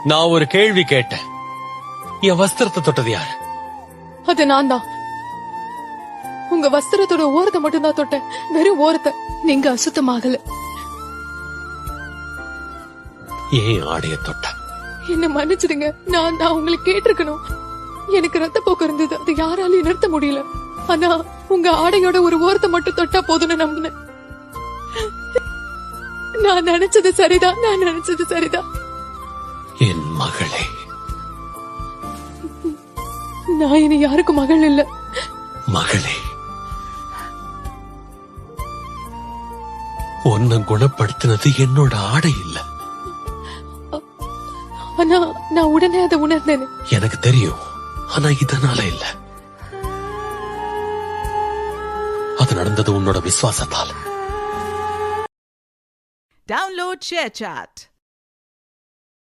நான் ஒரு கேள்வி கேட்டேன். என் வஸ்திரத்தை தொட்டது யாரு? அது நான் தான். உங்க வஸ்திரத்தோட ஓரத்தை மட்டும் தான் தொட்டேன், வெறும் ஓரத்தை. நீங்க அசுத்தமாகல. ஏன் ஆடைய தொட்ட? என்ன மன்னிச்சிடுங்க. நான் உங்களை கேட்டிருக்கணும். எனக்கு ரத்த போக்கு இருந்தது, அது யாராலையும் நிறுத்த முடியல. ஆனா உங்க ஆடையோட ஒரு ஓரத்தை மட்டும் தொட்டா போதும்னு நம்பினேன். நான் நினைச்சது சரிதான். என் மகளே, நான் இனி யாருக்கும் மகள் இல்ல. மகளே, உன்னை குணப்படுத்தினது என்னோட ஆடை இல்ல. ஆனா நான் உடனே அதை உணர்ந்தேன். எனக்கு தெரியும், ஆனா இதனால இல்ல. அது நடந்தது உன்னோட விசுவாசத்தால். Download ShareChat.